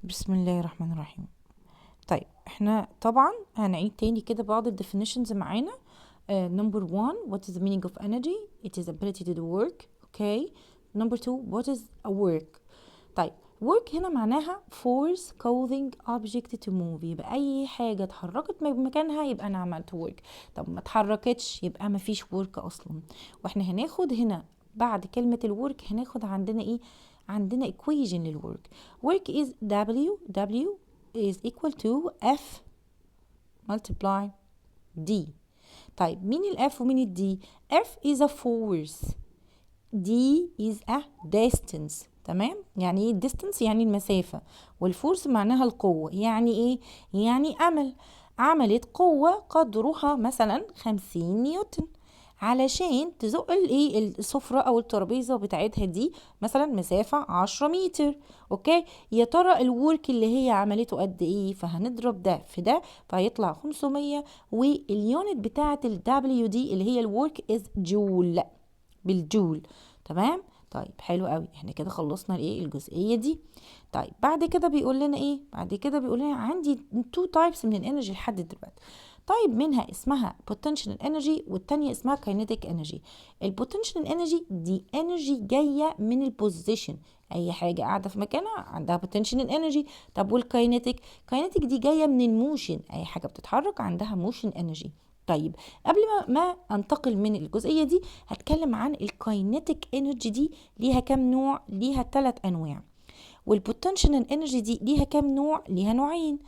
بسم الله الرحمن الرحيم. طيب احنا طبعا هنعيد تاني كده بعض ال definitions معانا. Number one, what is the meaning of energy? It is ability to do work. Okay. Number two, what is a work? طيب work هنا معناها force causing object to move، يبقى اي حاجة اتحركت من مكانها يبقى انا عملت work. طب ما اتحركتش يبقى ما فيش work اصلا. واحنا هناخد هنا بعد كلمة الورك هناخد عندنا ايه؟ عندنا equation للwork. work is W is equal to F multiply D. طيب مين ال F ومين ال D؟ F is a force، D is a distance. تمام؟ يعني ايه distance؟ يعني المسافة، والفورس معناها القوة. يعني ايه؟ يعني عملت قوة قدرها مثلا 50 نيوتن علشان تزق الايه السفرة او الترابيزة بتاعتها دي مثلا مسافة 10 متر. اوكي، يا ترى الورك اللي هي عملته قد ايه؟ فهنضرب ده في ده فهيطلع 500، واليونت بتاعت ال W دي اللي هي الورك از جول، بالجول. تمام. طيب حلو قوي، احنا كده خلصنا الايه الجزئيه دي. طيب بعد كده بيقول لنا ايه؟ بعد كده بيقول لنا عندي تو تايبس من الانرجي لحد دلوقتي. طيب منها اسمها potential energy والتانية اسمها kinetic energy. البوتنشال energy دي energy جايه من البوزيشن، اي حاجه قاعده في مكانها عندها potential energy. طب والكاينيتيك؟ كاينيتيك دي جايه من الموشن، اي حاجه بتتحرك عندها موشن energy. طيب قبل ما انتقل من الجزئيه دي هتكلم عن الكاينيتيك انرجي. دي ليها كام نوع؟ ليها 3 انواع. والبوتنشال انرجي دي ليها كام نوع؟ ليها نوعين.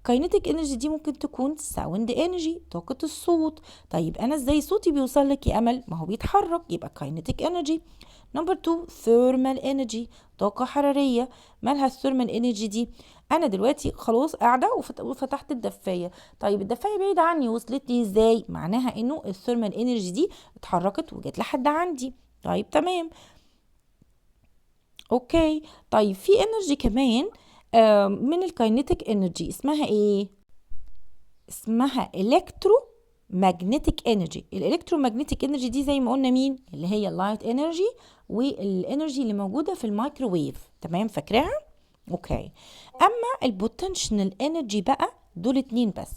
كاينيتيك انرجي دي ممكن تكون ساوند انرجي، طاقه الصوت. طيب انا ازاي صوتي بيوصل لك يا امل؟ ما هو بيتحرك، يبقى كاينيتيك انرجي. نمبر 2 ثيرمال انرجي، طاقه حراريه. مالها الثيرمال انرجي دي؟ انا دلوقتي خلاص قاعده وفتحت الدفايه. طيب الدفايه بعيده عني، وصلت لي ازاي؟ معناها انه الثيرمال انرجي دي اتحركت وجت لحد عندي. طيب تمام. اوكي. طيب في انرجي كمان من الكاينيتيك انرجي اسمها ايه؟ اسمها الكترو ماجنتيك انرجي. الالكترو ماجنتيك انرجي دي زي ما قلنا مين؟ اللي هي اللايت انرجي والانرجي اللي موجوده في الميكروويف. تمام فاكراها؟ اوكي. اما البوتنشال انرجي بقى دول 2 بس.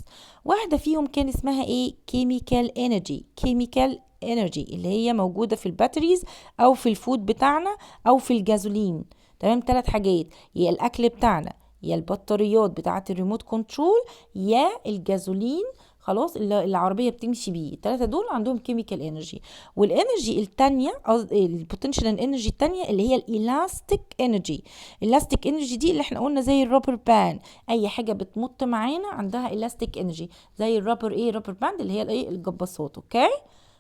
واحده فيهم كان اسمها ايه؟ كيميكال انرجي. كيميكال انرجي اللي هي موجوده في الباتريز او في الفود بتاعنا او في الجازولين. تمام، 3 حاجات، يا الاكل بتاعنا يا البطاريات بتاعه الريموت كنترول يا الجازولين. خلاص اللي العربيه بتمشي بيه، ال3 دول عندهم كيميكال انرجي. والانرجي التانية البوتنشال انرجي التانية اللي هي الالاستيك انرجي. الاستيك انرجي دي اللي احنا قلنا زي الرابر باند، اي حاجه بتمط معانا عندها الاستيك انرجي زي الرابر ايه؟ رابر باند اللي هي الايه الجباصات. اوكي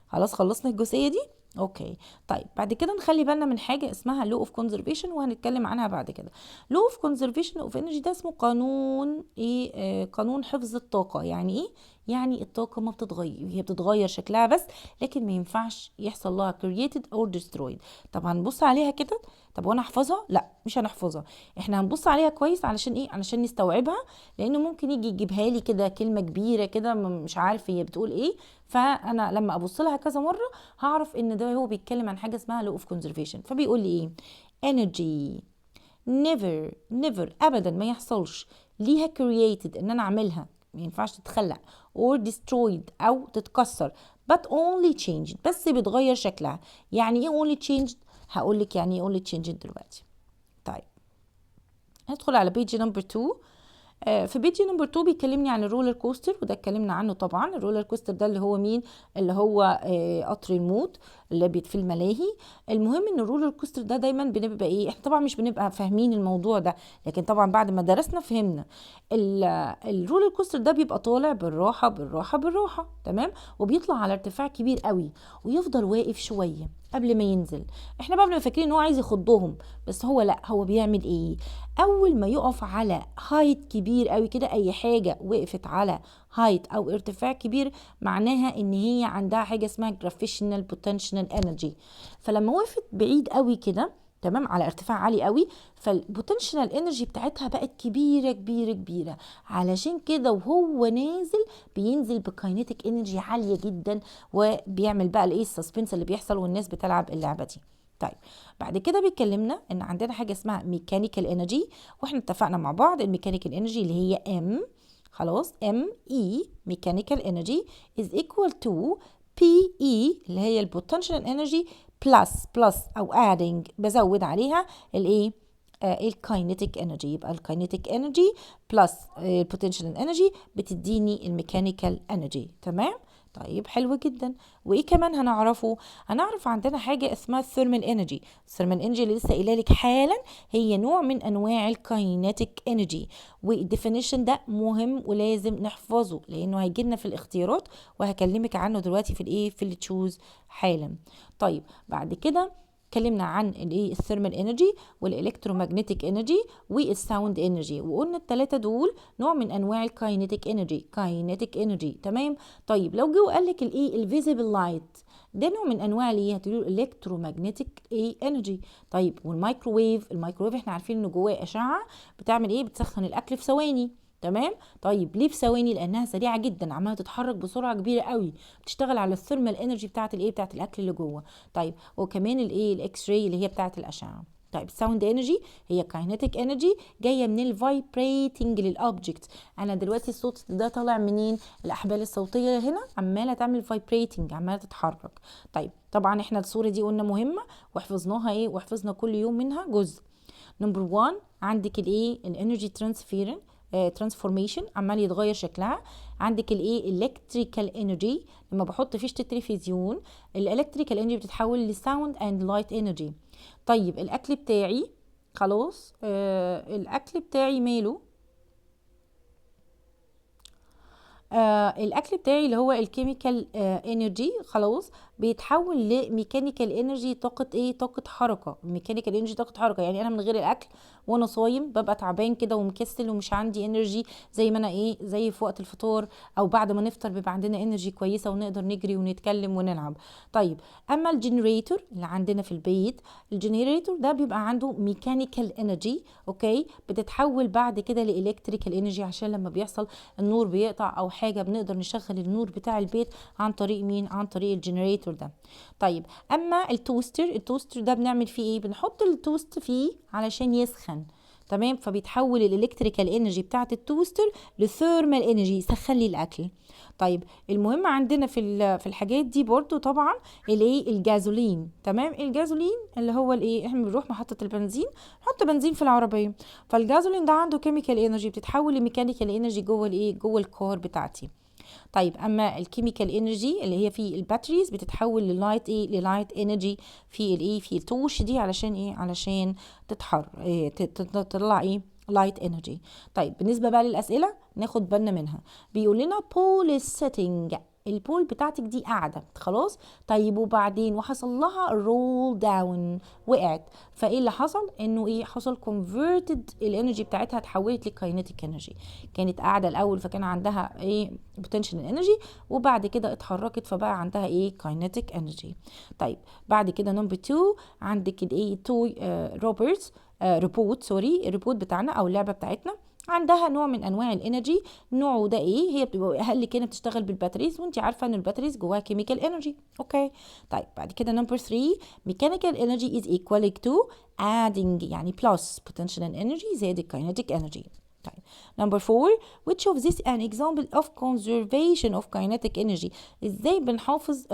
خلاص خلصنا الجزئيه دي. اوكي. طيب بعد كده نخلي بالنا من حاجه اسمها لو اوف كونزرفيشن وهنتكلم عنها بعد كده. لو اوف كونزرفيشن اوف انرجي ده اسمه قانون ايه؟ قانون حفظ الطاقه. يعني ايه؟ يعني الطاقه ما بتتغير، هي بتتغير شكلها بس، لكن ما ينفعش يحصل لها created or destroyed. طب هنبص عليها كده. طب وانا احفظها؟ لا مش هنحفظها، احنا هنبص عليها كويس علشان ايه؟ علشان نستوعبها. لانه ممكن يجي يجيبها لي كده كلمه كبيره كده مش عارف هي بتقول ايه، فانا لما ابص لها كذا مره هعرف ان ده هو بيتكلم عن حاجه اسمها law of conservation. فبيقول لي ايه؟ energy never ابدا ما يحصلش ليها created ان انا اعملها، ما ينفعش تتخلق، or destroyed او تتكسر، but only changed بس بتغير شكلها. يعني ايه only changed؟ هقول لك يعني ايه only changed دلوقتي. طيب ندخل على بيج نمبر 2. في فيديو نمبر 2 بيكلمني عن الرولر كوستر، وده اتكلمنا عنه طبعا. الرولر كوستر ده اللي هو مين؟ اللي هو قطر الموت اللي في الملاهي. المهم ان الرولر كوستر ده دايما بنبقى ايه؟ احنا طبعا مش بنبقى فاهمين الموضوع ده، لكن طبعا بعد ما درسنا فهمنا. الرولر كوستر ده بيبقى طالع بالراحه بالراحه بالراحه، تمام، وبيطلع على ارتفاع كبير قوي ويفضل واقف شويه قبل ما ينزل. احنا بقى بنبقى فاكرين ان هو عايز يخضهم، بس هو لا، هو بيعمل ايه؟ اول ما يقف على هايت كبير قوي كده، اي حاجه وقفت على هايت او ارتفاع كبير معناها ان هي عندها حاجه اسمها جرافيشنال بوتنشال انرجي. فلما وقفت بعيد قوي كده، تمام، على ارتفاع عالي قوي، فالبوتنشال انرجي بتاعتها بقت كبيره كبيره كبيره. علشان كده وهو نازل بينزل بكاينيتيك انرجي عاليه جدا، وبيعمل بقى الايه السسبنس اللي بيحصل والناس بتلعب اللعبه دي. طيب بعد كده بيكلمنا ان عندنا حاجه اسمها ميكانيكال انرجي، واحنا اتفقنا مع بعض الميكانيكال انرجي اللي هي ام، خلاص ام اي ميكانيكال انرجي is equal to بي اي اللي هي البوتنشال انرجي بلس او adding بزود عليها الايه الكاينيتيك انرجي. يبقى الكاينيتيك انرجي بلس البوتنشال انرجي بتديني الميكانيكال انرجي. تمام. طيب حلو جدا. وايه كمان هنعرفه؟ هنعرف عندنا حاجه اسمها الثيرمال انرجي. الثيرمال انرجي اللي لسه قايله لك حالا هي نوع من انواع الكاينيتيك انرجي، والديفينيشن ده مهم ولازم نحفظه لانه هيجي لنا في الاختيارات، وهكلمك عنه دلوقتي في الايه في اللي تشوز حالا. طيب بعد كده اتكلمنا عن الايه الثيرمال انرجي والالكترومagnetic انرجي والساوند انرجي، وقلنا الثلاثه دول نوع من انواع الكاينيتيك انرجي. تمام. طيب لو جه وقال لك الايه الفيزيبل لايت ده نوع من انواع الايه هتقولوا الالكترومagnetic ايه انرجي. طيب والميكروويف، الميكروويف احنا عارفين انه جواه اشعه بتعمل ايه؟ بتسخن الاكل في ثواني. تمام. طيب ليه في ثواني؟ لانها سريعه جدا، عماله تتحرك بسرعه كبيره قوي، بتشتغل على الثيرمال انرجي بتاعت الايه بتاعت الاكل اللي جوه. طيب وكمان الايه الاكس راي اللي هي بتاعت الاشعه. طيب الساوند انرجي هي كاينيتيك انرجي جايه من الفايبريتنج للاوبجكت. انا دلوقتي الصوت ده طالع منين؟ الاحبال الصوتيه هنا عماله تعمل فايبريتنج، عماله تتحرك. طيب طبعا احنا الصوره دي قلنا مهمه وحفظناها ايه وحفظنا كل يوم منها جزء. نمبر 1 عندك الايه الانرجي ترانسفورميشن عمال يتغير شكلها. عندك الايه الكتريكال انرجي لما بحط فيشه التلفزيون الالكتريكال انرجي بتتحول لساوند اند لايت انرجي. طيب الاكل بتاعي خلاص الاكل بتاعي ماله؟ الاكل بتاعي اللي هو الكيميكال انرجي خلاص بيتحول لميكانيكال انرجي طاقه ايه؟ طاقه حركه. ميكانيكال انرجي طاقه حركه، يعني انا من غير الاكل وانا صايم ببقى تعبان كده ومكسل ومش عندي انرجي زي ما انا ايه زي في وقت الفطار او بعد ما نفطر بيبقى عندنا انرجي كويسه ونقدر نجري ونتكلم ونلعب. طيب اما الجنريتور اللي عندنا في البيت، الجنريتور ده بيبقى عنده ميكانيكال انرجي اوكي بتتحول بعد كده لالكتريكال انرجي عشان لما بيحصل النور بيقطع او حاجه بنقدر نشغل النور بتاع البيت عن طريق مين؟ عن طريق الجنريتور ده. طيب اما التوستر ده بنعمل فيه ايه؟ بنحط التوست فيه علشان يسخن. تمام. فبيتحول الالكتريكال انرجي بتاعه التوستر لثيرمال انرجي يسخن لي الاكل. طيب المهم عندنا في الحاجات دي برضو طبعا الايه الجازولين. تمام. الجازولين اللي هو الايه احنا بنروح محطه البنزين نحط بنزين في العربيه، فالجازولين ده عنده كيميكال انرجي بتتحول لميكانيكال انرجي جوه الايه جوه الكار بتاعتي. طيب اما الكيميكال انرجي اللي هي في الباتريز بتتحول للايت ايه للايت انرجي في الايه في التوش دي علشان ايه؟ علشان تتحر إيه تطلع ايه لايت انرجي. طيب بالنسبه بقى للاسئله ناخد بالنا منها. بيقول لنا بول سيتنج، البول بتاعتك دي قاعده خلاص. طيب وبعدين وحصل لها رول داون وقعت، فايه اللي حصل؟ انه ايه حصل كونفرتد الانرجي بتاعتها اتحولت لكاينيتيك انرجي. كانت قاعده الاول فكان عندها ايه بوتنشال انرجي وبعد كده اتحركت فبقى عندها ايه كاينيتيك انرجي. طيب بعد كده نمبر 2 عندك الايه توي روبرتس الريبوت بتاعنا او اللعبه بتاعتنا عندها نوع من انواع الانرجي. نوعه ده ايه؟ هي بتبقى اقل كده بتشتغل بالباتريز، وانت عارفه ان الباتريز جواها كيميكال انرجي اوكي. طيب بعد كده نمبر 3 ميكانيكال انرجي is equal to adding يعني plus potential energy زائد kinetic energy. طيب number 4 which of this an example of conservation of kinetic energy؟ ازاي بنحافظ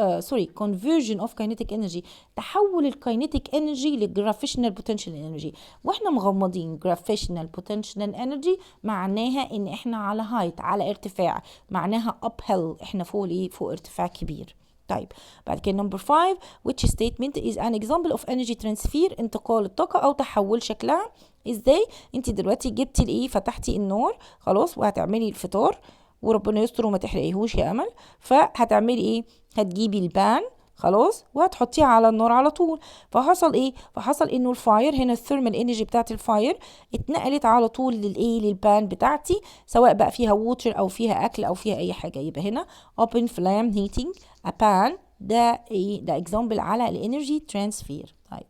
conversion of kinetic energy تحول الكاينيتيك انرجي لجرافيشنال بوتنشال انرجي. واحنا مغمضين جرافيشنال بوتنشال انرجي معناها ان احنا على هايت على ارتفاع، معناها up hill احنا فوق ايه فوق ارتفاع كبير. طيب بعد كده نمبر 5 which statement is an example of energy transfer انتقال الطاقة او تحول شكلها. ازاي؟ انت دلوقتي جبتي الايه فتحتي النار خلاص وهتعملي الفطار وربنا يستر وما تحرقيهوش يا امل، فهتعملي ايه؟ هتجيبي البان خلاص وهتحطيها على النار على طول. فحصل ايه؟ فحصل انه الفاير هنا الثيرمال انرجي بتاعت الفاير اتنقلت على طول للايه للبان بتاعتي سواء بقى فيها ووتر او فيها اكل او فيها اي حاجه. يبقى هنا open flame heating a pan ده ايه ده اكزامبل على الانرجي ترانسفير. طيب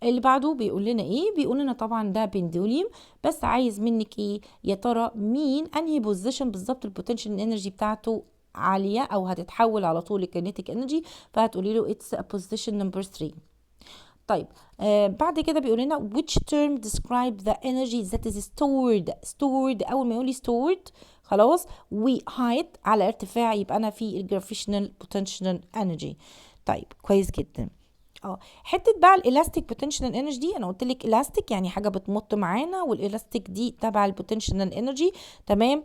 اللي بعده بيقول لنا ايه؟ بيقول لنا طبعا ده بندوليوم، بس عايز منك ايه يا ترى مين انهي بوزيشن بالظبط البوتنشال انرجي بتاعته عالية أو هتتحول على طول لكاينيتيك انرجي، فهتقولي له it's a position number 3. طيب بعد كده بيقول لنا which term describe the energy that is stored. أول ما يقول لي stored خلاص height على ارتفاع، يبقى أنا في gravitational potential energy. طيب كويس جدا. حته بقى الالاستيك بوتنشال انرجي دي، انا قلت لك الاستيك يعني حاجه بتمط معانا، والالاستيك دي تبع البوتنشال انرجي، تمام.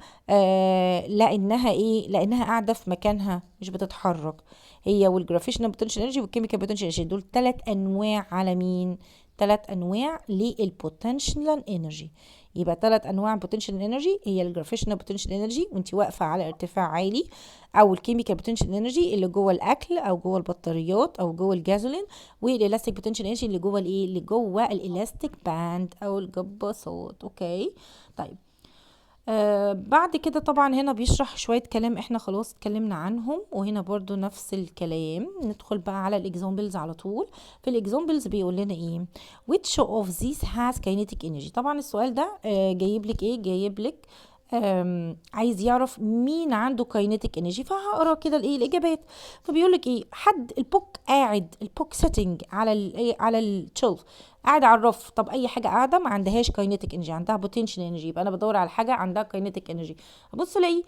لانها ايه؟ لانها قاعده في مكانها مش بتتحرك. هي والجرافيشنال بوتنشال انرجي والكيميكال بوتنشال انرجي دول 3 انواع على مين؟ 3 انواع للبوتنشال انرجي. يبقى 3 انواع بوتنشال انرجي هي الجرافيشنال بوتنشال انرجي وانت واقفه على ارتفاع عالي، او الكيميكال بوتنشال انرجي اللي جوه الاكل او جوه البطاريات او جوه الجازولين، والالاستيك بوتنشال انرجي اللي جوه الايه؟ اللي جوه الالاستيك باند او الجباصات. اوكي طيب بعد كده طبعا هنا بيشرح شوية كلام احنا خلاص اتكلمنا عنهم، وهنا برضو نفس الكلام. ندخل بقى على الاكزامبلز على طول. في الاكزامبلز بيقول لنا ايه؟ which of these has kinetic energy. طبعا السؤال ده جايب لك ايه؟ جايب لك عايز يعرف مين عنده كاينيتيك انرجي، فهقرا كده الايه الاجابات. فبيقول لك ايه؟ حد البوك سيتنج على الشلف، قاعد على الرف. طب اي حاجه قاعده ما عندهاش كاينيتيك انرجي، عندها بوتنشال انرجي، يبقى انا بدور على حاجه عندها كاينيتيك انرجي. ابص الاقي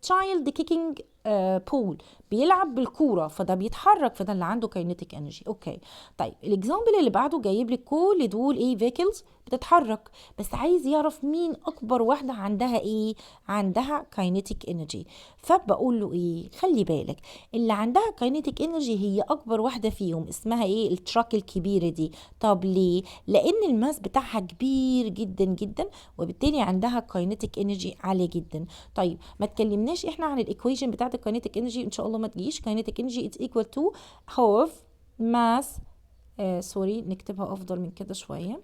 تشايلد كيكينج بول، بيلعب بالكوره، فده بيتحرك، فده اللي عنده كاينيتيك انرجي. اوكي طيب الاكزامبل اللي بعده جايب لك كل دول ايه؟ فيكلز بتتحرك، بس عايز يعرف مين اكبر واحده عندها ايه؟ عندها كاينيتيك انرجي. فبقول له ايه؟ خلي بالك اللي عندها كاينيتيك انرجي هي اكبر واحده فيهم، اسمها ايه؟ التراك الكبيره دي. طب ليه؟ لان الماس بتاعها كبير جدا جدا، وبالتالي عندها كاينيتيك انرجي عاليه جدا. طيب ما تكلمناش احنا عن الايكويشن بتاعت الكاينيتيك انرجي، ان شاء الله ما تجيش. كاينيتيك انرجي اتس ايكوال تو هاف ماس سوري نكتبها افضل من كده شويه.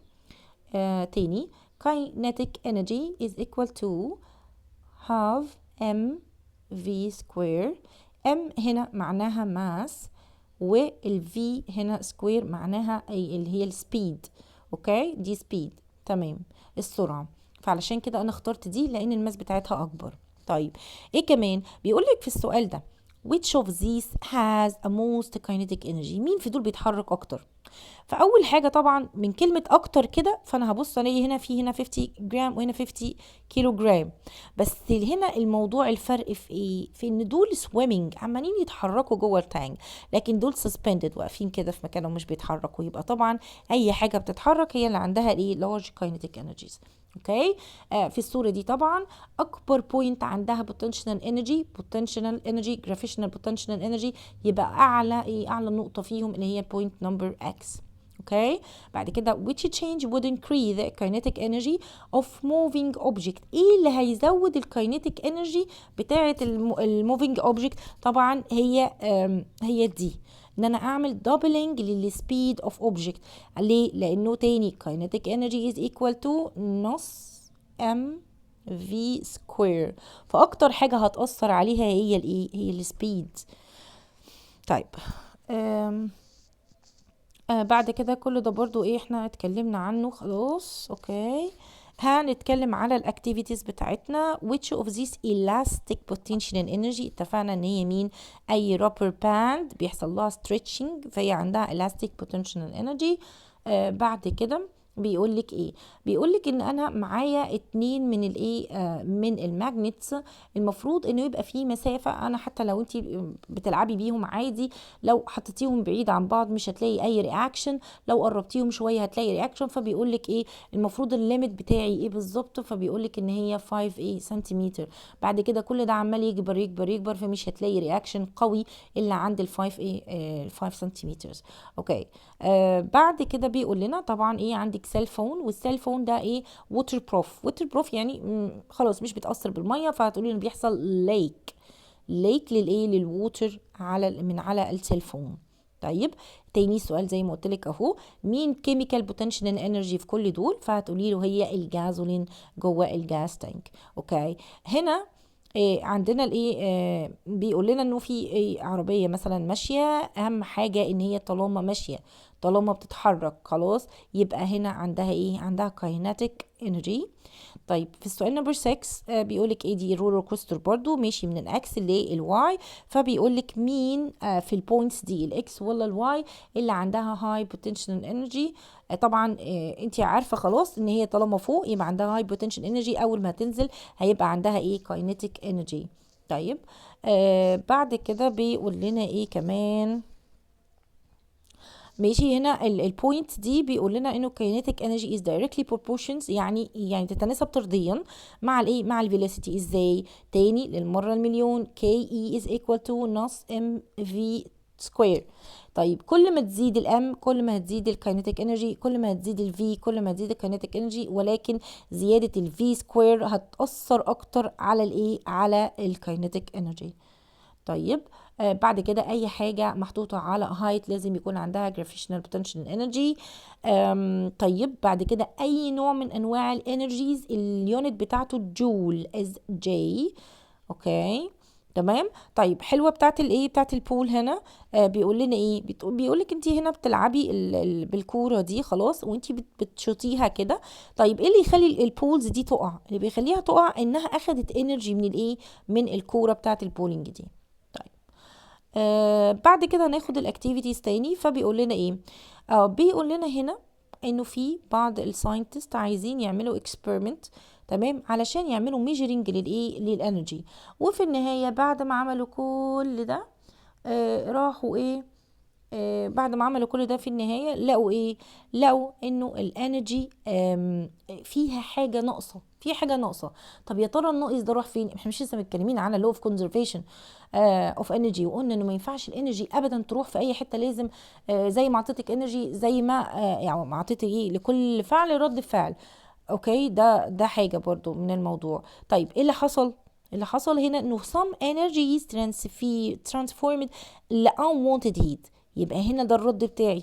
تاني kinetic energy is equal to half mv square. m هنا معناها mass، والv هنا square معناها اللي هي السبيد. اوكي دي سبيد، تمام، السرعة. فعلشان كده انا اخترت دي لان الماس بتاعتها اكبر. طيب ايه كمان؟ بيقولك في السؤال ده which of these has a most kinetic energy. مين في دول بيتحرك اكتر؟ فاول حاجه طبعا من كلمه اكتر كده، فانا هبص الاقي هنا 50 جرام وهنا 50 كيلو جرام. بس هنا الموضوع الفرق في ايه؟ في ان دول سويمنج عمالين يتحركوا جوه التانك، لكن دول سسبندد واقفين كده في مكانهم مش بيتحركوا. يبقى طبعا اي حاجه بتتحرك هي اللي عندها الايه؟ لارج كاينيتيك انرجيز. اوكي في الصوره دي طبعا اكبر بوينت عندها بوتنشال انرجي جرافيشنال بوتنشال انرجي، يبقى اعلى نقطه فيهم اللي هي بوينت نمبر اكس. اوكي بعد كده which change would increase the kinetic energy of moving object. ايه اللي هيزود الكاينيتيك انرجي بتاعه الموفينج اوبجكت؟ طبعا هي دي ان انا اعمل doubling للسبيد اوف اوبجكت. ليه؟ لانه تاني kinetic energy is equal to نص ام في سكوير، فاكتر حاجه هتاثر عليها هي الايه؟ هي السبيد. طيب بعد كده كل ده برضو ايه؟ احنا اتكلمنا عنه خلاص. اوكي هنتكلم على الاكتيفيتيز بتاعتنا. which of these elastic potential energy. اتفقنا ان هي مين؟ اي rubber band بيحصل لها stretching فهي عندها elastic potential energy. بعد كده بيقول لك ايه؟ بيقول لك ان انا معايا 2 من الايه؟ من الماجنتس، المفروض انه يبقى في مسافه. انا حتى لو انت بتلعبي بيهم عادي، لو حطيتيهم بعيد عن بعض مش هتلاقي اي رياكشن، لو قربتيهم شويه هتلاقي رياكشن. فبيقول لك ايه المفروض الليميت بتاعي ايه بالظبط؟ فبيقول لك ان هي 5 ايه سنتيمتر. بعد كده كل ده عمال يكبر يكبر يكبر، فمش هتلاقي رياكشن قوي الا عند ال 5 ايه 5 سنتيمتر. اوكي بعد كده بيقول لنا طبعا ايه؟ عندك سيل فون، والسيل فون ده ايه؟ ووتر بروف يعني خلاص مش بتاثر بالميه، فهتقولي ان بيحصل ليك للايه؟ للووتر من على السيلفون. طيب تاني سؤال زي ما قلت لك اهو، مين كيميكال بوتنشال انرجي في كل دول؟ فهتقولي له هي الجازولين جوه الجاز تانك. اوكي هنا عندنا الايه، بيقول لنا انه في عربيه مثلا ماشيه، اهم حاجه ان هي طالما ماشيه، طالما بتتحرك خلاص، يبقى هنا عندها ايه، عندها kinetic energy. طيب في السؤال نمبر 6 بيقولك ايه، دي رولر كوستر برضو ماشي من الاكس للواي، فبيقولك مين في البوينتس دي، الاكس ولا الواي اللي عندها هاي بوتنشال انرجي. طبعا انت عارفه خلاص ان هي طالما فوق يبقى عندها هاي بوتنشال انرجي، اول ما تنزل هيبقى عندها ايه، كاينيتيك انرجي. طيب بعد كده بيقول لنا ايه كمان، ماشي هنا البوينت دي بيقول لنا انه kinetic energy is directly proportions، يعني تتناسب طرديا مع الايه، مع الفيلوسيتي. ازاي؟ تاني للمره المليون، كي اي is equal to نص ام في سكوير. طيب كل ما تزيد الام كل ما هتزيد الكاينيتيك انرجي، كل ما هتزيد الفي كل ما هتزيد الكاينيتيك انرجي، ولكن زياده الفي سكوير هتاثر اكتر على الايه، على الكاينيتيك انرجي. طيب بعد كده اي حاجه محطوطه على هايت لازم يكون عندها gravitational potential energy. طيب بعد كده اي نوع من انواع الانرجيز اليونت بتاعته جول از جي. اوكي تمام. طيب حلوه بتاعت الايه، بتاعت البول هنا. بيقول لنا ايه، بيقول لك انت هنا بتلعبي بالكوره دي خلاص، وانت بتشوطيها كده. طيب ايه اللي يخلي البولز دي تقع؟ اللي بيخليها تقع انها اخدت انرجي من الايه، من الكوره بتاعت البولينج دي. طيب بعد كده هناخد الاكتيفيتيز تاني. فبيقول لنا ايه، بيقول لنا هنا انه في بعض الساينتست عايزين يعملوا اكسبيرمنت، تمام، علشان يعملوا ميجرنج للايه، للانرجي. وفي النهايه بعد ما عملوا كل ده راحوا ايه، بعد ما عملوا كل ده في النهاية لقوا ايه، لقوا انه الانرجي فيها حاجة ناقصة، في حاجة ناقصة. طب يا ترى الناقص ده راح فين؟ احنا مش لسه متكلمين على لو اوف كونزرفيشن اوف انرجي، وقلنا انه ما ينفعش الانرجي ابدا تروح في اي حتة، لازم زي ما اعطيتك انرجي زي ما يعني ما اعطيتك ايه، لكل فعل رد فعل. اوكي ده حاجة برضو من الموضوع. طيب ايه اللي حصل؟ اللي حصل هنا انه some energies transformed ل unwanted heat. يبقى هنا ده الرد بتاعي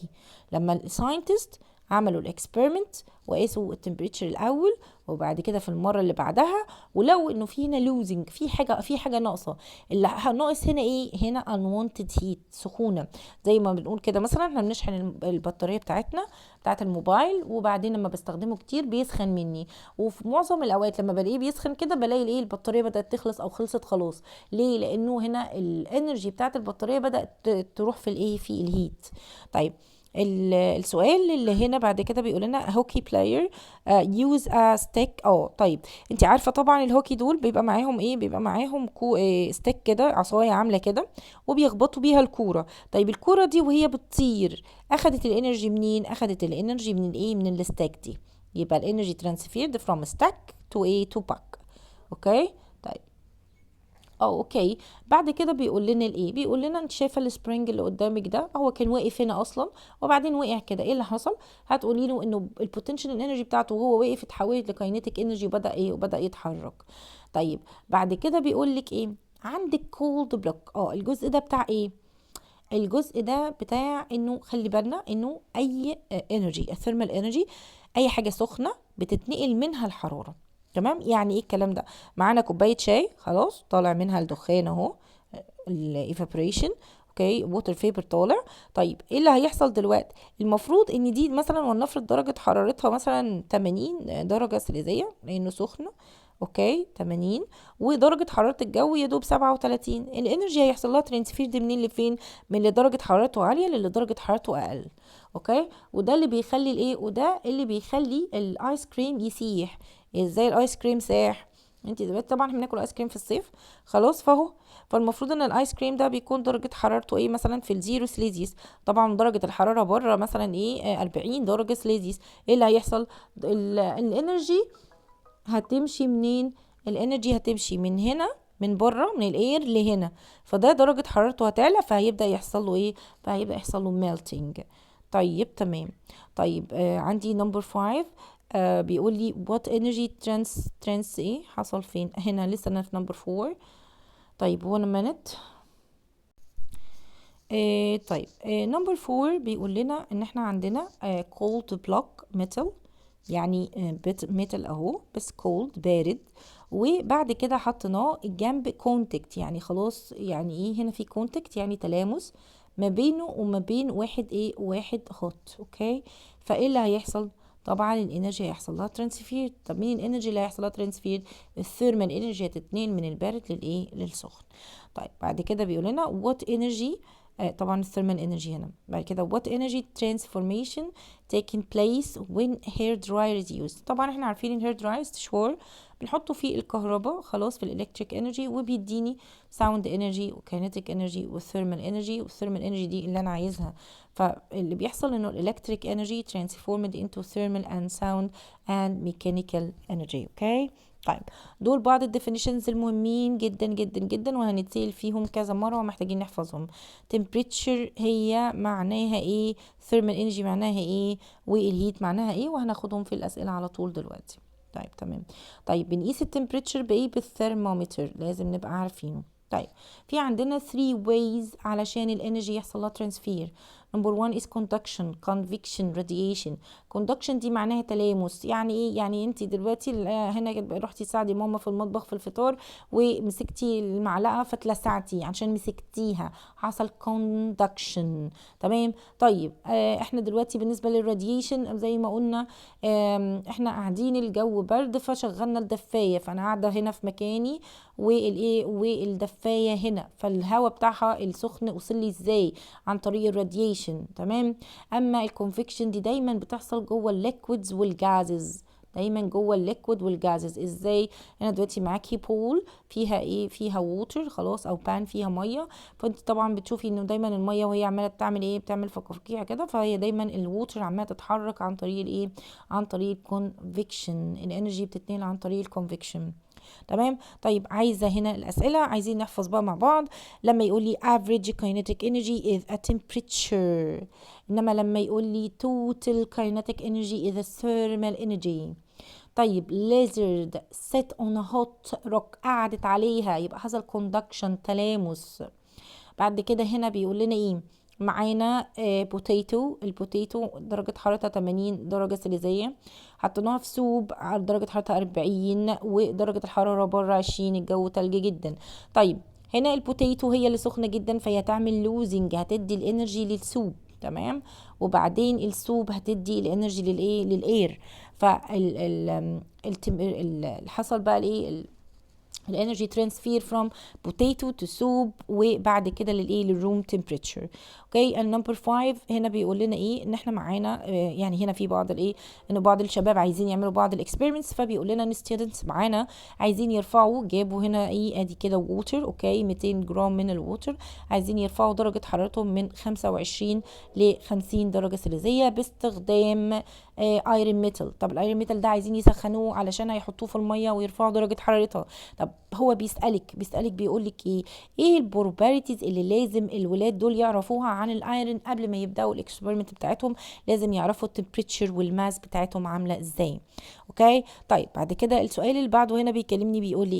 لما الساينتست عملوا الاكسبيرمنت وقاسوا التمبريتشر الاول، وبعد كده في المره اللي بعدها ولو انه في هنا لوزنج، في حاجه ناقصه. اللي ناقص هنا ايه، هنا unwanted heat، سخونه. زي ما بنقول كده مثلا احنا بنشحن البطاريه بتاعتنا بتاعت الموبايل، وبعدين لما بستخدمه كتير بيسخن مني، وفي معظم الاوقات لما بلاقيه بيسخن كده بلاقي الايه، البطاريه بدات تخلص او خلصت خلاص. ليه؟ لانه هنا الانرجي بتاعت البطاريه بدات تروح في الايه، في الهيت. طيب السؤال اللي هنا بعد كده بيقول لنا هوكي بلاير يوز ا ستيك. طيب انت عارفه طبعا الهوكي دول بيبقى معاهم ايه، بيبقى معاهم ستيك كده، عصايه عامله كده، وبيخبطوا بيها الكوره. طيب الكوره دي وهي بتطير اخدت الانرجي منين؟ اخدت الانرجي من الايه، من الستيك دي. يبقى الانرجي ترانسفيرد فروم ستيك تو ايه، تو باك. اوكي طيب اوكي. بعد كده بيقول لنا الايه، بيقول لنا انت شايفه السبرينج اللي قدامك ده، هو كان واقف هنا اصلا وبعدين وقع كده، ايه اللي حصل؟ هتقولي له انه البوتنشال انرجي بتاعته وهو واقف اتحولت لكاينيتيك انرجي، وبدا ايه، وبدا يتحرك. طيب بعد كده بيقول لك ايه، عندك كولد بلوك. الجزء ده بتاع ايه، الجزء ده بتاع انه خلي بالنا انه اي انرجي، الثيرمال انرجي، اي حاجه سخنه بتتنقل منها الحراره. تمام، يعني ايه الكلام ده؟ معانا كوبايه شاي خلاص طالع منها الدخان اهو، الايفابوريشن، اوكي، ووتر فيبر طالع. طيب ايه اللي هيحصل دلوقتي؟ المفروض ان دي مثلا ولنفرض درجه حرارتها مثلا 80 درجه سليزيه لانه سخنه، اوكي 80، ودرجه حراره الجو يا دوب 37. الانرجي هيحصل لها ترانسفير دي منين لفين؟ من اللي درجه حرارته عاليه للي درجه حرارته اقل. اوكي، وده اللي بيخلي الايه، وده اللي بيخلي الايس كريم يسيح. ازاي الايس كريم ساح؟ انت دلوقتي طبعا احنا بناكل ايس كريم في الصيف خلاص، فالمفروض ان الايس كريم ده بيكون درجه حرارته ايه، مثلا في الزيرو سليزيوس. طبعا درجه الحراره بره مثلا ايه، 40 درجه سليزيوس. ايه اللي هيحصل؟ الانرجي هتمشي منين؟ الانرجي هتمشي من هنا، من بره من الاير لهنا، فده درجة حرارته هتعلى، فهيبدأ يحصل له ايه، فهيبدأ يحصل له ميلتينج. طيب تمام. طيب عندي نمبر 5. بيقول لي what energy trans ايه حصل فين هنا، لسه انا في نمبر 4. طيب one minute. طيب نمبر 4 بيقول لنا ان احنا عندنا cold block metal. يعني ميتال اهو بس كولد بارد، وبعد كده حطيناه جنب كونتاكت، يعني خلاص يعني ايه هنا في كونتاكت يعني تلامس ما بينه وما بين واحد ايه واحد هوت. اوكي، فايه اللي هيحصل؟ طبعا الانرجي هيحصل لها ترانسفير. طب مين الانرجي اللي هيحصل لها ترانسفير؟ الثيرمال انرجي هتتنقل من البارد للايه للسخن. طيب بعد كده بيقول لنا وات انرجي، طبعا الثيرمال انرجي هنا. بعد كده what energy transformation taking place when hair dryer is used. طبعا احنا عارفين ال hair dryer استشوار بنحطه فيه الكهرباء خلاص في الالكتريك انرجي، وبيديني ساوند انرجي وكاينيتيك انرجي والثيرمال انرجي، والثيرمال انرجي دي اللي انا عايزها. فاللي بيحصل انه الالكتريك انرجي transformed into thermal and sound and mechanical energy. اوكي طيب دول بعض الديفينيشنز المهمين جدا جدا جدا، وهنتسأل فيهم كذا مرة ومحتاجين نحفظهم. temperature هي معناها ايه، thermal energy معناها ايه، والهيت معناها ايه، وهناخدهم في الأسئلة على طول دلوقتي. طيب تمام. طيب بنقيس التمبريتشر بايه؟ بالثرمومتر، لازم نبقى عارفينه. طيب في عندنا 3 ways علشان الانرجي يحصل لها ترانسفير. نمبر 1 is conduction, convection, radiation. conduction دي معناها تلامس. يعني ايه؟ يعني انت دلوقتي هنا رحتي تساعدي ماما في المطبخ في الفطار ومسكتي المعلقه فتلسعتي عشان مسكتيها، حصل conduction. تمام. طيب احنا دلوقتي بالنسبه للراديشن زي ما قلنا، احنا قاعدين الجو برد فشغلنا الدفايه، فانا قاعده هنا في مكاني والايه والدفايه هنا، فالهواء بتاعها السخن وصل لي ازاي؟ عن طريق الراديشن. تمام. اما الكونفكشن دي دايما بتحصل جوه الليكويدز والجازز، دايما جوه الليكويد والجازز. ازاي؟ انا دلوقتي معاكي بول فيها ايه؟ فيها ووتر خلاص، او بان فيها ميه، فانت طبعا بتشوفي انه دايما الميه وهي عماله بتعمل ايه؟ بتعمل فقاقيع كده، فهي دايما الووتر عماله تتحرك عن طريق الايه؟ عن طريق الكونفكشن. الانرجي بتتنقل عن طريق الكونفكشن. تمام. طيب عايزه هنا الاسئله، عايزين نحفظ بقى مع بعض. لما يقول لي average kinetic energy is a temperature، انما لما يقول لي total kinetic energy is a thermal energy. طيب lizard sit on a hot rock، قعدت عليها، يبقى حصل conduction تلامس. بعد كده هنا بيقول لنا ايه؟ معانا بوتيتو، البوتيتو درجة حرارتها 80 درجة سيليزية، حطيناها في سوب على درجة حرارتها 40 ودرجة الحرارة بره 20، الجو تلج جدا. طيب هنا البوتيتو هي اللي سخنة جدا، فهي هتعمل لوزنج، هتدي الانرجي للسوب. تمام. وبعدين السوب هتدي الانرجي للايه؟ للاير. حصل بقى الايه؟ الانرجي ترانسفير فروم بوتيتو تو سوب، وبعد كده للايه؟ للروم تمبريتشر. اوكي. النمبر 5 هنا بيقول لنا ايه؟ ان احنا معانا يعني هنا في بعض الايه؟ ان بعض الشباب عايزين يعملوا بعض الاكسبيرمنتس، فبيقول لنا ان ستودنتس معانا عايزين يرفعوا، جابوا هنا ايه؟ ادي كده ووتر، اوكي 200 جرام من الووتر، عايزين يرفعوا درجه حرارتهم من 25 ل 50 درجه سيليزيه باستخدام ايرون ميتال. طب الايرون ميتال ده عايزين يسخنوه علشان هيحطوه في الميه ويرفعوا درجه حرارتها. طب هو بيسألك بيقول لك ايه البروبابيلتيز اللي لازم الولاد دول يعرفوها عن الايرون قبل ما يبداوا الاكسبيرمنت بتاعتهم؟ لازم يعرفوا التمبريتشر والماس بتاعتهم عامله ازاي. اوكي. طيب بعد كده السؤال اللي بعده هنا بيكلمني بيقول لي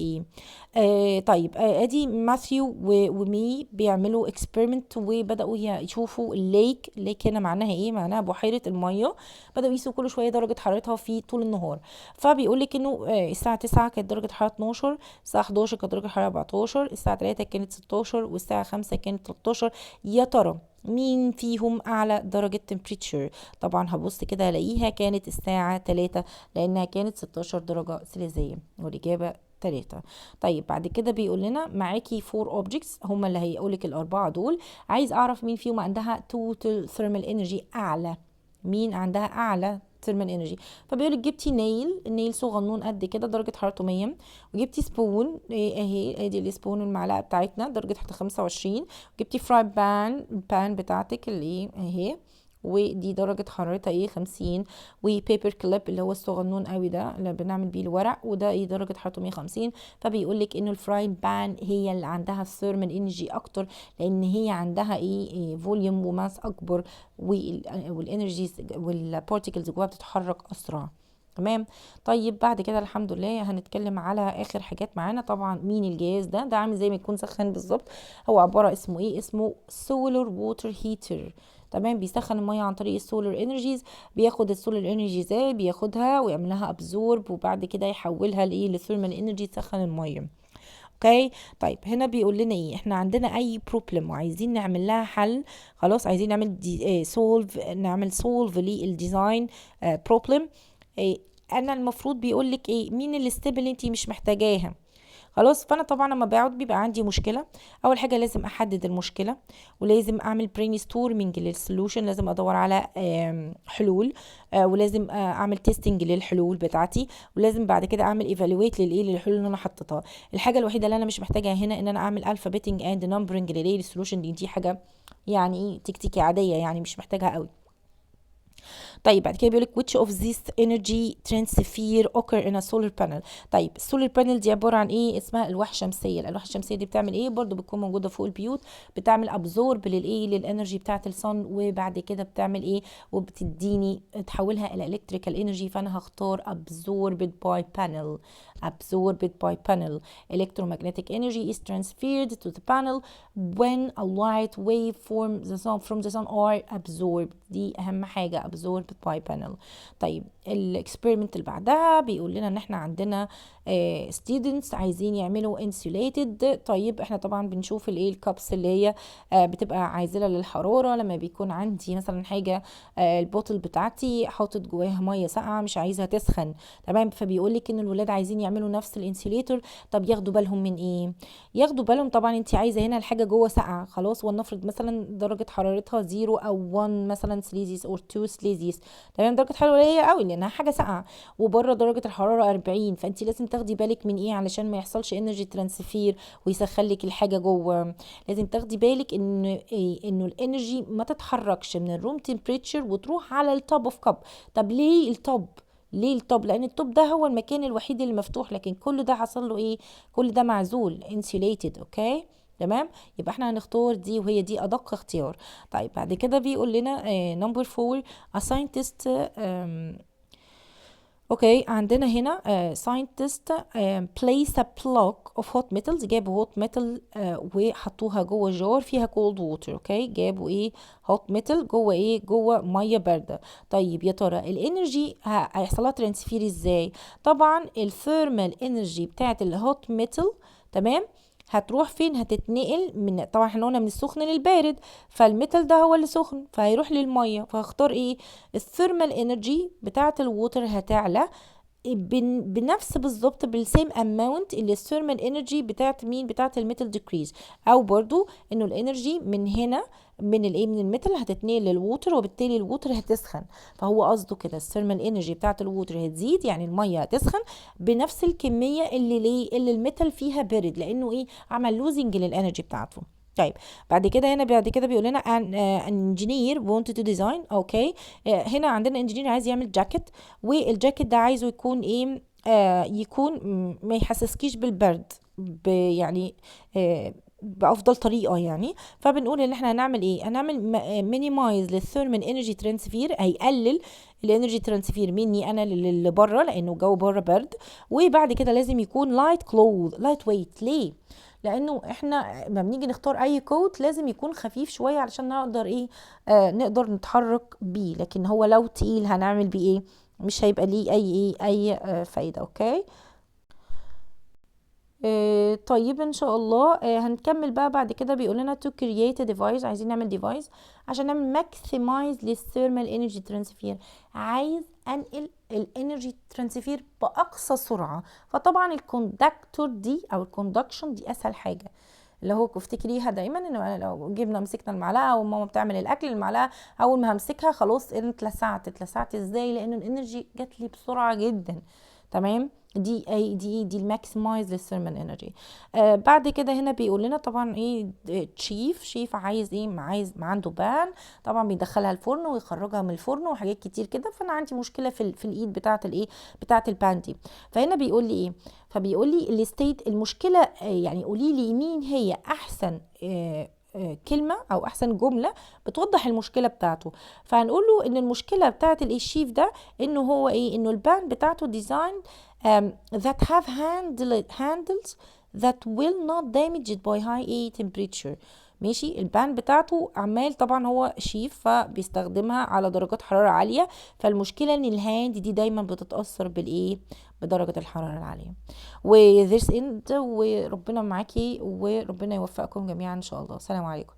ايه؟ طيب ادي ماثيو ومي بيعملوا اكسبيرمنت، وبداوا يشوفوا الليك هنا معناها ايه؟ معناها بحيره الميه، بداوا يقيسوا كل شويه درجه حرارتها في طول النهار. فبيقول لك انه الساعه 9 كانت درجه حراره 12، الساعه 11 كانت درجه الحراره 14، الساعه 3 كانت 16، والساعه 5 كانت 13. يا ترى مين فيهم اعلى درجة تمبريتشر؟ طبعا هبص كده الاقيها كانت الساعة 3، لانها كانت 16 درجة سيليزية، والاجابة 3. طيب بعد كده بيقول لنا معاكي 4 objects، هما اللي هيقولك الاربعة دول، عايز اعرف مين فيهم عندها total thermal energy اعلى، مين عندها اعلى ثيرمال انرجي. فبيقول لك جبتي النيل صغنون قد كده درجه حرارته 100، وجبتي سبون اهي ادي السبون المعلقه بتاعتنا درجه حرارتها 25، وجبتي فراي البان بتاعتك اللي اهي ودي درجة حرارتها ايه 50، وبيبر كليب اللي هو الصغنون قوي ده اللي بنعمل بيه الورق وده ايه درجة حرارته 150. فبيقول لك انه الفراين بان هي اللي عندها الثيرمال انرجي اكتر، لان هي عندها ايه فوليوم وماس اكبر، والانرجيز والبارتيكلز جواها بتتحرك اسرع. تمام. طيب بعد كده الحمد لله هنتكلم على اخر حاجات معانا. طبعا مين الجهاز ده عامل زي ما يكون سخان بالظبط. هو عباره اسمه ايه؟ اسمه سولار ووتر هيتر. تمام. بيسخن الميه عن طريق السولار انرجيز، بياخد السولار انرجي ازاي، بياخدها ويعمل لها ابزورب وبعد كده يحولها لايه، لثيرمال انرجي تسخن الميه. اوكي. طيب هنا بيقول لنا ايه، احنا عندنا اي بروبلم وعايزين نعمل لها حل، خلاص عايزين نعمل نعمل سولف للديزاين بروبلم. انا المفروض بيقول لك ايه، مين الستيب اللي انت مش محتاجاها. خلاص، فانا طبعا لما بقعد بيبقى عندي مشكله، اول حاجه لازم احدد المشكله، ولازم اعمل برين ستورمنج للسولوشن، لازم ادور على حلول، ولازم اعمل تيستنج للحلول بتاعتي، ولازم بعد كده اعمل ايفالويت للحلول اللي انا حطيتها. الحاجه الوحيده اللي انا مش محتاجها هنا ان انا اعمل الفابيتنج اند نمبرنج للسولوشن، دي حاجه يعني ايه تكتيكي عاديه، يعني مش محتاجها قوي. طيب بعد كده بيقولك which of these energy transfer occur in a solar panel. طيب السولار بانل دي عباره عن ايه، اسمها الواح الشمسيه. الالواح الشمسيه دي بتعمل ايه، برضو بتكون موجوده فوق البيوت، بتعمل ابزورب للايه، للانرجي بتاعه الصن، وبعد كده بتعمل ايه، وبتديني تحولها الى الكتريكال انرجي. فانا هختار absorbed by panel. absorbed by panel. electromagnetic energy is transferred to the panel when a light wave from the sun are absorbed. دي اهم حاجه، absorbed by panel. طيب الاكسبيرمنت اللي بعدها بيقول لنا ان احنا عندنا students عايزين يعملوا insulated. طيب احنا طبعا بنشوف الايه، الكابس اللي هي بتبقى عازله للحراره، لما بيكون عندي مثلا حاجه البوتل بتاعتي حاطط جواها ميه ساقعه مش عايزها تسخن، تمام. فبيقول لك ان الولاد عايزين يعملوا نفس الانسيوليتور. طب ياخدوا بالهم من ايه، ياخدوا بالهم طبعا انت عايزه هنا الحاجه جوه ساقعه، خلاص، ولنفرض مثلا درجه حرارتها 0 او 1 مثلا سليزيوس او 2 سليزيوس، تمام. درجه حراره قليله قوي لانها حاجه ساقعه، وبره درجه الحراره 40، فانت لازم تاخدي بالك من ايه علشان ما يحصلش انرجي ترانسفير ويسخن لك الحاجه جوه. لازم تاخدي بالك ان انه الانرجي ما تتحركش من الروم تمبريتشر وتروح على التوب اوف كاب. طب ليه التوب، ليه التوب؟ لان التوب ده هو المكان الوحيد اللي مفتوح، لكن كل ده حصل له ايه، كل ده معزول insulated. اوكي تمام. يبقى احنا هنختار دي، وهي دي ادق اختيار. طيب بعد كده بيقول لنا نمبر 4 a scientist. اوكي عندنا هنا scientist place a block of hot metals. جابوا hot metal وحطوها جوه جار فيها cold water. اوكي جابوا ايه، hot metal جوه ايه، جوه ميه بارده. طيب يا ترى الانرجي هيحصل لها ترانسفير ازاي؟ طبعا الثيرمال انرجي بتاعت الهوت ميتال، تمام، هتروح فين، هتتنقل من، طبعا احنا قلنا من السخن للبارد، فالميتال ده هو اللي سخن فهيروح للميه، فهختار ايه، الثيرمال انرجي بتاعه الووتر هتعلى بنفس بالظبط بالسيم اماونت اللي الثيرمال انرجي بتاعت مين، بتاعت الميتال ديكريز. او برضو انه الانرجي من هنا من الايه، من الميتال هتتنقل للووتر، وبالتالي الووتر هتسخن. فهو قصده كده الثيرمال انرجي بتاعت الووتر هتزيد، يعني الميه هتسخن بنفس الكميه اللي ليه، اللي الميتال فيها بارد، لانه ايه، عمل لوزنج للانرجي بتاعته. طيب بعد كده هنا بعد كده بيقول لنا ان engineer wanted to design. اوكي هنا عندنا انجينير عايز يعمل جاكيت، والجاكيت ده عايزه يكون ايه، يكون ما يحسسكيش بالبرد، يعني بافضل طريقه يعني. فبنقول ان احنا هنعمل ايه، هنعمل مينيمايز للثيرمال انرجي ترانسفير، هيقلل الانرجي ترانسفير مني انا اللي بره لانه الجو بره برد. وبعد كده لازم يكون لايت كلوث، لايت ويت. ليه؟ لانه احنا لما بنيجي نختار اي كوت لازم يكون خفيف شويه علشان نقدر ايه، نقدر نتحرك بيه، لكن هو لو تقيل هنعمل بيه ايه، مش هيبقى ليه اي فايده. اوكي طيب ان شاء الله هنكمل بقى بعد كده. بيقول لنا to create a device، عايزين نعمل device عشان نعمل maximize للثيرمال انرجي ترانسفير. عايز انقل الانرجي ترانسفير باقصى سرعه، فطبعا الكوندكتور دي او الكوندكشن دي اسهل حاجه، اللي هو افتكريها دايما ان لو جبنا مسكنا المعلقه او ماما بتعمل الاكل، المعلقه اول ما همسكها خلاص انا اتلسعت ازاي، لان الانرجي جات لي بسرعه جدا، تمام. دي الماكسمايز للثيرمال انرجي. بعد كده هنا بيقول لنا طبعا ايه، شيف عايز ايه، عايز عنده بان، طبعا بيدخلها الفرن ويخرجها من الفرن وحاجات كتير كده. فانا عندي مشكله في الايد بتاعه الايه، بتاعه البان دي. فهنا بيقول لي ايه، فبيقول لي الستيت المشكله، يعني قولي لي مين هي احسن كلمة او احسن جملة بتوضح المشكلة بتاعته. فهنقول له ان المشكلة بتاعت الشيف ده انه هو ايه، انه البان بتاعته designed that have handles that will not damage it by high temperature. ماشي. البان بتاعته عمال طبعا هو شيف فبيستخدمها على درجات حرارة عالية، فالمشكلة ان الهاند دي دايما بتتأثر بالايه، بدرجة الحرارة العالية. وذيس اند، وربنا معاكي وربنا يوفقكم جميعا ان شاء الله. سلام عليكم.